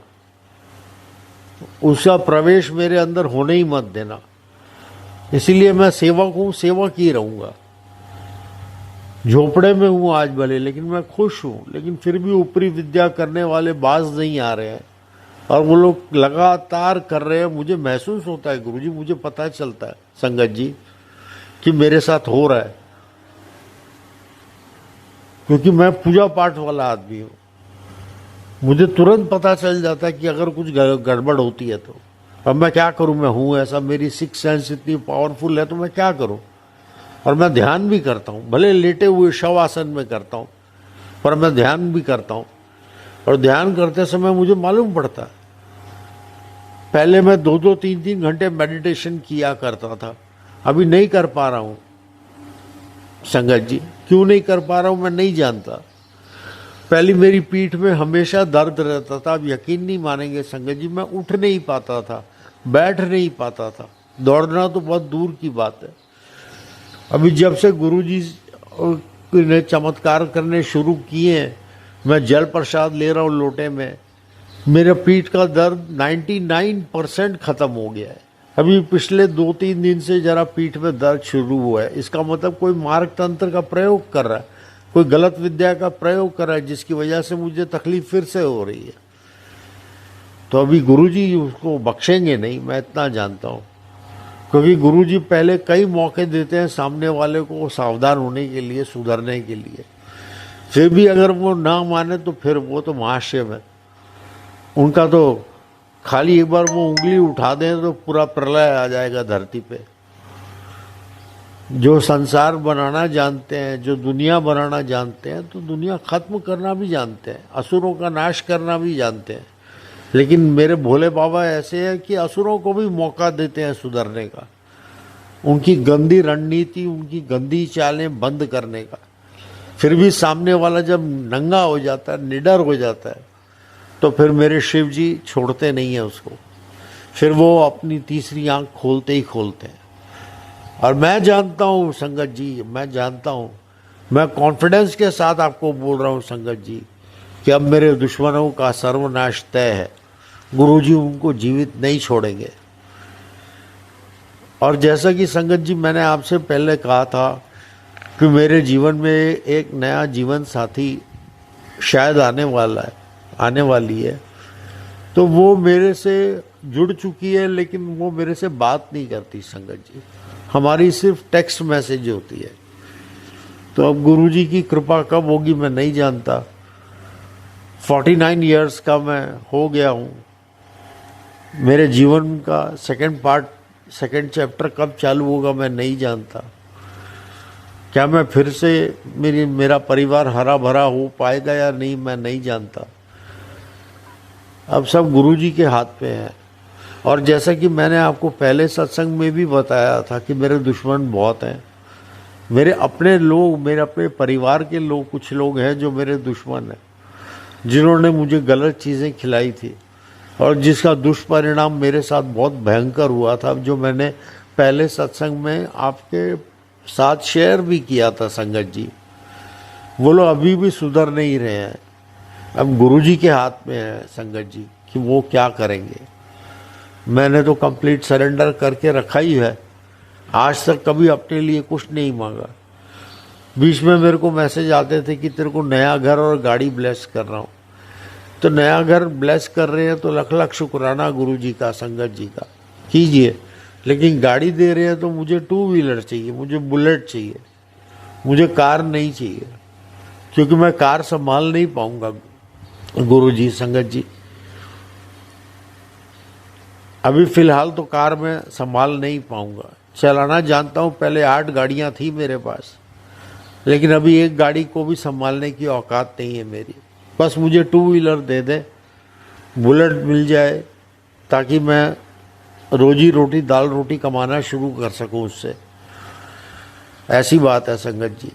उसका प्रवेश मेरे अंदर होने ही मत देना। इसीलिए मैं सेवक हूँ, सेवक ही रहूंगा। झोपड़े में हूँ आज भले, लेकिन मैं खुश हूँ। लेकिन फिर भी ऊपरी विद्या करने वाले बाज नहीं आ रहे हैं, और वो लोग लगातार कर रहे हैं। मुझे महसूस होता है गुरुजी, मुझे पता चलता है संगत जी कि मेरे साथ हो रहा है, क्योंकि मैं पूजा पाठ वाला आदमी हूँ। मुझे तुरंत पता चल जाता है कि अगर कुछ गड़बड़ होती है तो। अब मैं क्या करूं, मैं हूं ऐसा, मेरी सिक्स सेंस इतनी पावरफुल है, तो मैं क्या करूं। और मैं ध्यान भी करता हूं, भले लेटे हुए शव आसन में करता हूं, पर मैं ध्यान भी करता हूं। और ध्यान करते समय मुझे मालूम पड़ता है, पहले मैं 2-2, 3-3 घंटे मेडिटेशन किया करता था, अभी नहीं कर पा रहा हूं संगत जी। क्यों नहीं कर पा रहा हूं मैं नहीं जानता। पहले मेरी पीठ में हमेशा दर्द रहता था। अब यकीन नहीं मानेंगे संगत जी, मैं उठ नहीं पाता था, बैठ नहीं पाता था, दौड़ना तो बहुत दूर की बात है। अभी जब से गुरुजी ने चमत्कार करने शुरू किए हैं, मैं जल प्रसाद ले रहा हूँ लोटे में, मेरे पीठ का दर्द 99% खत्म हो गया है। अभी पिछले 2-3 दिन से जरा पीठ में दर्द शुरू हुआ है। इसका मतलब कोई मार्ग तंत्र का प्रयोग कर रहा है, कोई गलत विद्या का प्रयोग कर रहा है, जिसकी वजह से मुझे तकलीफ फिर से हो रही है। तो अभी गुरुजी उसको बख्शेंगे नहीं, मैं इतना जानता हूँ, क्योंकि गुरुजी पहले कई मौके देते हैं सामने वाले को सावधान होने के लिए, सुधरने के लिए। फिर भी अगर वो ना माने तो फिर वो तो महाशय है, उनका तो खाली एक बार वो उंगली उठा दें तो पूरा प्रलय आ जाएगा धरती पे। जो संसार बनाना जानते हैं, जो दुनिया बनाना जानते हैं, तो दुनिया खत्म करना भी जानते हैं, असुरों का नाश करना भी जानते हैं। लेकिन मेरे भोले बाबा ऐसे हैं कि असुरों को भी मौका देते हैं सुधरने का, उनकी गंदी रणनीति, उनकी गंदी चालें बंद करने का। फिर भी सामने वाला जब नंगा हो जाता है, निडर हो जाता है, तो फिर मेरे शिव जी छोड़ते नहीं है उसको। फिर वो अपनी तीसरी आंख खोलते ही खोलते हैं। और मैं जानता हूँ संगत जी, मैं जानता हूँ, मैं कॉन्फिडेंस के साथ आपको बोल रहा हूँ संगत जी, कि अब मेरे दुश्मनों का सर्वनाश तय है। गुरुजी उनको जीवित नहीं छोड़ेंगे। और जैसा कि संगत जी मैंने आपसे पहले कहा था कि मेरे जीवन में एक नया जीवन साथी शायद आने वाला है, आने वाली है। तो वो मेरे से जुड़ चुकी है, लेकिन वो मेरे से बात नहीं करती संगत जी, हमारी सिर्फ टेक्स्ट मैसेज होती है। तो अब गुरुजी की कृपा कब होगी मैं नहीं जानता। 49 इयर्स का मैं हो गया हूँ। मेरे जीवन का सेकंड चैप्टर कब चालू होगा मैं नहीं जानता। क्या मैं फिर से मेरा परिवार हरा भरा हो पाएगा या नहीं मैं नहीं जानता। अब सब गुरुजी के हाथ पे है। और जैसा कि मैंने आपको पहले सत्संग में भी बताया था कि मेरे दुश्मन बहुत हैं, मेरे अपने लोग, मेरे अपने परिवार के लोग, कुछ लोग हैं जो मेरे दुश्मन हैं, जिन्होंने मुझे गलत चीज़ें खिलाई थी और जिसका दुष्परिणाम मेरे साथ बहुत भयंकर हुआ था, जो मैंने पहले सत्संग में आपके साथ शेयर भी किया था संगत जी। वो लोग अभी भी सुधर नहीं रहे हैं। अब गुरुजी के हाथ में है संगत जी कि वो क्या करेंगे। मैंने तो कंप्लीट सरेंडर करके रखा ही है, आज तक कभी अपने लिए कुछ नहीं मांगा। बीच में मेरे को मैसेज आते थे कि तेरे को नया घर और गाड़ी ब्लेस कर रहा हूँ। तो नया घर ब्लेस कर रहे हैं तो लख लख शुक्राना गुरुजी का, संगत जी का, कीजिए। लेकिन गाड़ी दे रहे हैं तो मुझे 2 व्हीलर चाहिए, मुझे बुलेट चाहिए, मुझे कार नहीं चाहिए, क्योंकि मैं कार संभाल नहीं पाऊंगा गुरुजी, संगत जी। अभी फिलहाल तो कार में संभाल नहीं पाऊंगा। चलाना जानता हूँ, पहले 8 गाड़ियाँ थी मेरे पास, लेकिन अभी एक गाड़ी को भी संभालने की औकात नहीं है मेरी। बस मुझे 2 व्हीलर दे दे, बुलेट मिल जाए, ताकि मैं रोजी रोटी दाल रोटी कमाना शुरू कर सकूं उससे। ऐसी बात है संगत जी।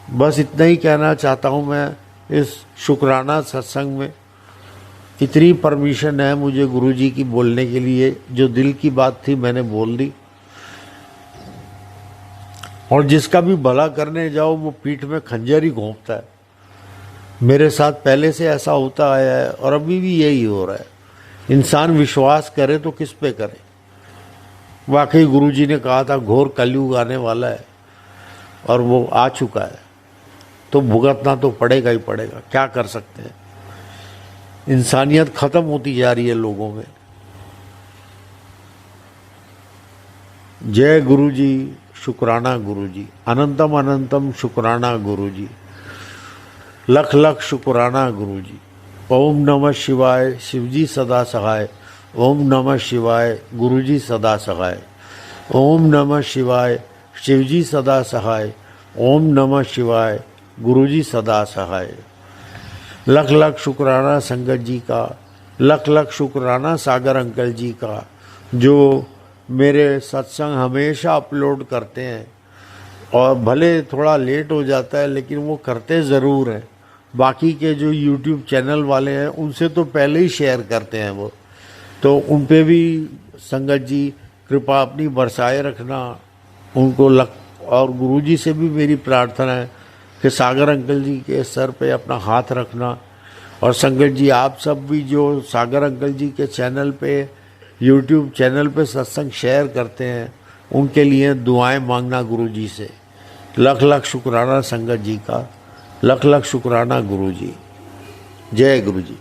बस इतना ही कहना चाहता हूँ मैं इस शुक्राना सत्संग में। इतनी परमिशन है मुझे गुरुजी की बोलने के लिए, जो दिल की बात थी मैंने बोल दी। और जिसका भी भला करने जाओ वो पीठ में खंजर ही घोंपता है। मेरे साथ पहले से ऐसा होता आया है और अभी भी यही हो रहा है। इंसान विश्वास करे तो किस पे करे। वाकई गुरुजी ने कहा था घोर कलयुग आने वाला है और वो आ चुका है, तो भुगतना तो पड़ेगा ही पड़ेगा। क्या कर सकते हैं, इंसानियत खत्म होती जा रही है लोगों में। जय गुरुजी, शुक्राना गुरुजी, अनंतम अनंतम शुक्राना गुरुजी, लख लख शुक्राना गुरुजी। ओम नमः शिवाय, शिवजी सदा सहाय। ओम नमः शिवाय, गुरुजी सदा सहाय। ओम नमः शिवाय, शिवजी सदा सहाय। ओम नमः शिवाय, गुरुजी सदा सहाय। लख लख शुक्राना संगत जी का, लख लख शुक्राना सागर अंकल जी का, जो मेरे सत्संग हमेशा अपलोड करते हैं। और भले थोड़ा लेट हो जाता है लेकिन वो करते ज़रूर हैं। बाकी के जो यूट्यूब चैनल वाले हैं उनसे तो पहले ही शेयर करते हैं वो, तो उन पे भी संगत जी कृपा अपनी बरसाए रखना। उनको और गुरुजी से भी मेरी प्रार्थना है कि सागर अंकल जी के सर पे अपना हाथ रखना। और संगत जी आप सब भी जो सागर अंकल जी के चैनल पे, यूट्यूब चैनल पे सत्संग शेयर करते हैं, उनके लिए दुआएं मांगना गुरुजी से। लख लख शुक्राना संगत जी का, लख लख शुक्राना गुरुजी। जय गुरुजी।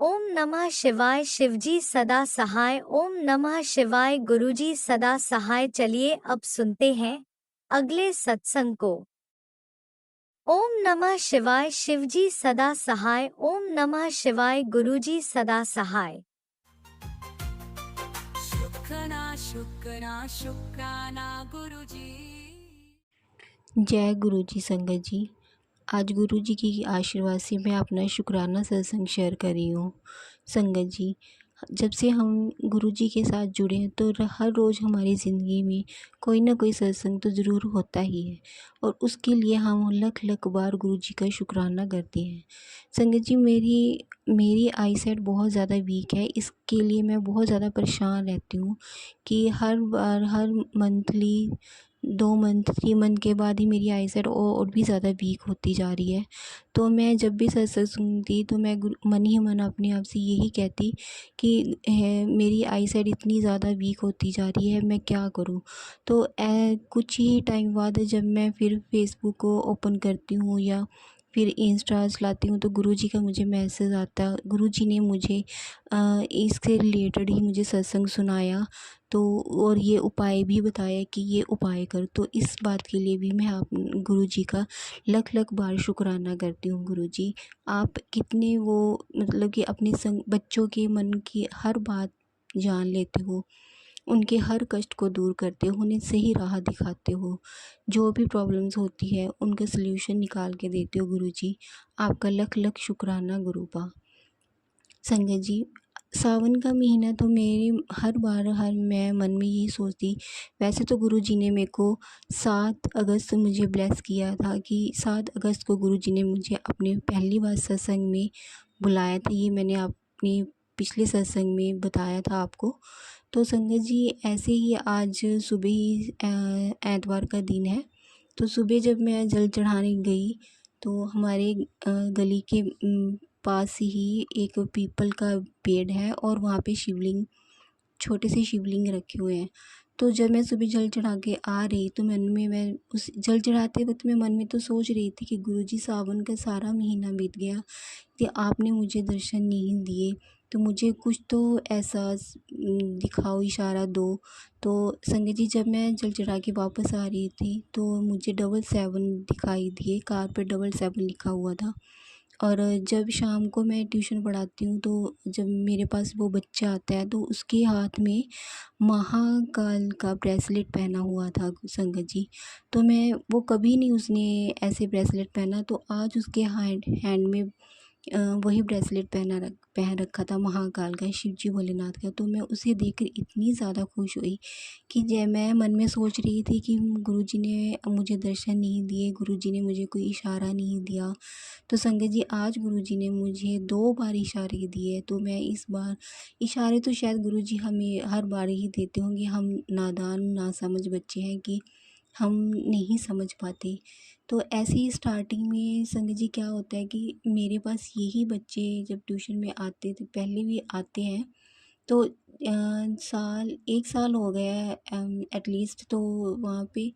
ओम नमः शिवाय, शिवजी सदा सहाय। ओम नमः शिवाय, गुरुजी सदा सहाय। चलिए अब सुनते हैं अगले सत्संग को। ओम नमः शिवाय, शिवजी सदा सहाय। ओम नमः शिवाय, गुरुजी सदा सहाय। शुक्राना शुक्राना गुरुजी। जय गुरुजी संगत जी। आज गुरुजी की आशीर्वाद से मैं अपना शुक्राना सत्संग शेयर कर रही हूँ। संगत जी, जब से हम गुरुजी के साथ जुड़े हैं तो हर रोज़ हमारी ज़िंदगी में कोई ना कोई सत्संग तो ज़रूर होता ही है, और उसके लिए हम लख लख बार गुरुजी का शुक्राना करते हैं। संगत जी, मेरी आई साइट बहुत ज़्यादा वीक है। इसके लिए मैं बहुत ज़्यादा परेशान रहती हूँ कि हर बार हर मंथली 2 मंथ 3 मंथ के बाद ही मेरी आई साइट और भी ज़्यादा वीक होती जा रही है। तो मैं जब भी सत्संग सुनती तो मैं मन ही मन अपने आप से यही कहती कि मेरी आई साइट इतनी ज़्यादा वीक होती जा रही है, मैं क्या करूँ। तो कुछ ही टाइम बाद जब मैं फिर फेसबुक को ओपन करती हूँ या फिर इंस्टा चलाती हूँ तो गुरुजी का मुझे मैसेज आता। गुरुजी ने मुझे इसके रिलेटेड ही मुझे सत्संग सुनाया, तो और ये उपाय भी बताया कि ये उपाय कर। तो इस बात के लिए भी मैं आप गुरुजी का लख लख बार शुक्राना करती हूँ। गुरुजी, आप कितने वो मतलब कि अपने संग बच्चों के मन की हर बात जान लेते हो, उनके हर कष्ट को दूर करते हो, उन्हें सही राह दिखाते हो, जो भी प्रॉब्लम्स होती है उनका सल्यूशन निकाल के देते हो। गुरुजी, आपका लख लख शुक्राना गुरुपा। संगत जी, सावन का महीना तो मेरे हर बार मैं मन में यही सोचती। वैसे तो गुरुजी ने मेरे को 7 अगस्त मुझे ब्लेस किया था कि 7 अगस्त को गुरुजी ने मुझे अपने पहली बार सत्संग में बुलाया था। ये मैंने अपने पिछले सत्संग में बताया था आपको। तो संगत जी, ऐसे ही आज सुबह ही एतवार का दिन है, तो सुबह जब मैं जल चढ़ाने गई तो हमारे गली के पास ही एक पीपल का पेड़ है और वहाँ पे शिवलिंग, छोटे से शिवलिंग रखे हुए हैं। तो जब मैं सुबह जल चढ़ा के आ रही तो मन में मैं उस जल चढ़ाते वक्त मैं मन में तो सोच रही थी कि गुरुजी, सावन का सारा महीना बीत गया कि आपने मुझे दर्शन नहीं दिए, तो मुझे कुछ तो एहसास दिखाओ, इशारा दो। तो संगत जी, जब मैं जल चढ़ा के वापस आ रही थी तो मुझे 777 दिखाई दिए। कार पे 777 लिखा हुआ था। और जब शाम को मैं ट्यूशन पढ़ाती हूँ तो जब मेरे पास वो बच्चा आता है तो उसके हाथ में महाकाल का ब्रेसलेट पहना हुआ था संगत जी। तो मैं वो कभी नहीं उसने ऐसे ब्रेसलेट पहना, तो आज उसके हैंड में वही ब्रेसलेट पहन रखा था महाकाल का, शिव जी भोलेनाथ का। तो मैं उसे देखकर इतनी ज़्यादा खुश हुई कि जब मैं मन में सोच रही थी कि गुरुजी ने मुझे दर्शन नहीं दिए, गुरुजी ने मुझे कोई इशारा नहीं दिया, तो संगत जी आज गुरुजी ने मुझे 2 बार इशारे दिए। तो मैं इस बार इशारे तो शायद गुरुजी हमें हर बार ही देते होंगे, हम नादान नासमझ बच्चे हैं कि हम नहीं समझ पाते। तो ऐसे ही स्टार्टिंग में संगत जी क्या होता है कि मेरे पास यही बच्चे जब ट्यूशन में आते थे, पहले भी आते हैं, तो 1 साल हो गया है एटलीस्ट। तो वहाँ पे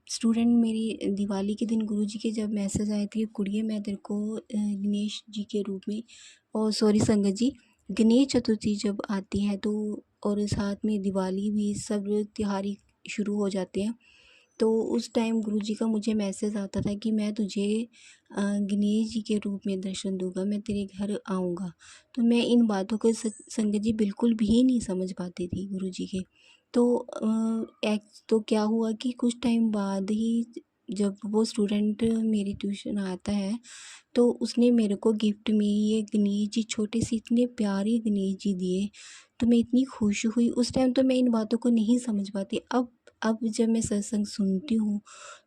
स्टूडेंट मेरी दिवाली के दिन गुरुजी के जब मैसेज आए थे, कुड़िए मैं तेरे को गणेश जी के रूप में, और सॉरी संगत जी, गणेश चतुर्थी जब आती है तो, और साथ में दिवाली भी, सब त्योहार ही शुरू हो जाते हैं। तो उस टाइम गुरुजी का मुझे मैसेज आता था कि मैं तुझे गणेश जी के रूप में दर्शन दूंगा, मैं तेरे घर आऊँगा। तो मैं इन बातों को संगत जी बिल्कुल भी नहीं समझ पाती थी गुरुजी के। तो तो क्या हुआ कि कुछ टाइम बाद ही जब वो स्टूडेंट मेरी ट्यूशन आता है, तो उसने मेरे को गिफ्ट में ये गणेश जी, छोटे से इतने प्यारे गणेश जी दिए। तो मैं इतनी खुश हुई, उस टाइम तो मैं इन बातों को नहीं समझ पाती। अब जब मैं सत्संग सुनती हूँ,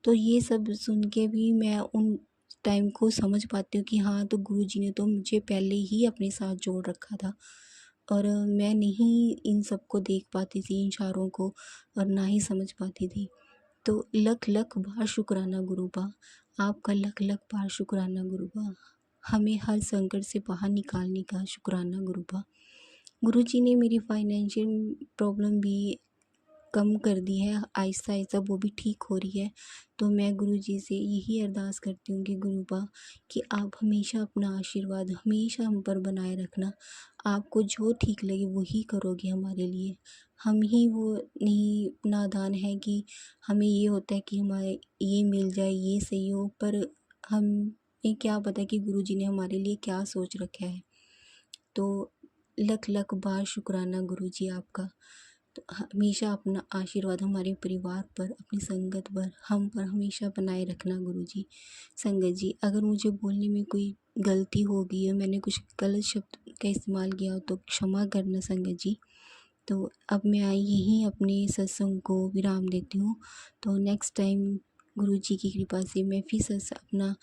तो ये सब सुन के भी मैं उन टाइम को समझ पाती हूँ कि हाँ, तो गुरुजी ने तो मुझे पहले ही अपने साथ जोड़ रखा था, और मैं नहीं इन सब को देख पाती थी, इन इशारों को, और ना ही समझ पाती थी। तो लख लख बार शुक्राना गुरुबा, आपका लख लख बार शुक्राना गुरुबा, हमें हर संकट से बाहर निकालने का शुक्राना गुरुबा। गुरुजी ने मेरी फाइनेंशियल प्रॉब्लम भी कम कर दी है, आहिस्ता आहिस्ता वो भी ठीक हो रही है। तो मैं गुरुजी से यही अरदास करती हूँ कि गुरुबा, कि आप हमेशा अपना आशीर्वाद हमेशा हम पर बनाए रखना। आपको जो ठीक लगे वही करोगे हमारे लिए। हम ही वो नहीं नादान हैं कि हमें ये होता है कि हमारे ये मिल जाए, ये सही हो, पर हमें क्या पता कि गुरुजी ने हमारे लिए क्या सोच रखा है। तो लख लख बार शुक्राना गुरुजी आपका। तो हमेशा अपना आशीर्वाद हमारे परिवार पर, अपनी संगत पर, हम पर हमेशा बनाए रखना गुरुजी। संगत जी, अगर मुझे बोलने में कोई गलती हो गई है, मैंने कुछ गलत शब्द का इस्तेमाल किया हो, तो क्षमा करना संगत जी। तो अब मैं यहीं अपने सत्संग को विराम देती हूँ। तो नेक्स्ट टाइम गुरुजी की कृपा से मैं फिर अपना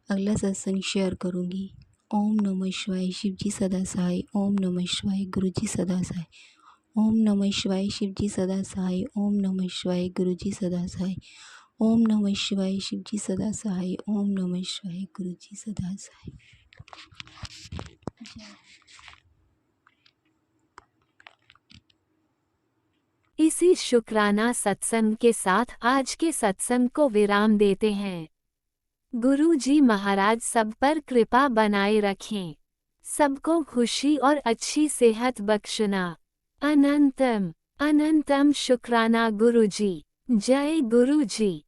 अगला सत्संग शेयर करूँगी। ओम नमः शिवाय, शिव जी सदा सहाय। ओम नमः शिवाय, गुरु जी सदा सहाय। ओम नमः शिवाय, शिव जी सदा सहाय। ओम नमः शिवाय, गुरु जी सदा सहाय। ओम नमः शिवाय, शिव जी सदा सहाय। ओम नमः शिवाय, गुरु जी सदा सहाय। इसी शुक्राना सत्संग के साथ आज के सत्संग को विराम देते हैं। गुरु जी महाराज सब पर कृपा बनाए रखें, सबको खुशी और अच्छी सेहत बख्शना। अनंतम अनंतम शुक्राना गुरु जी। जय गुरु जी।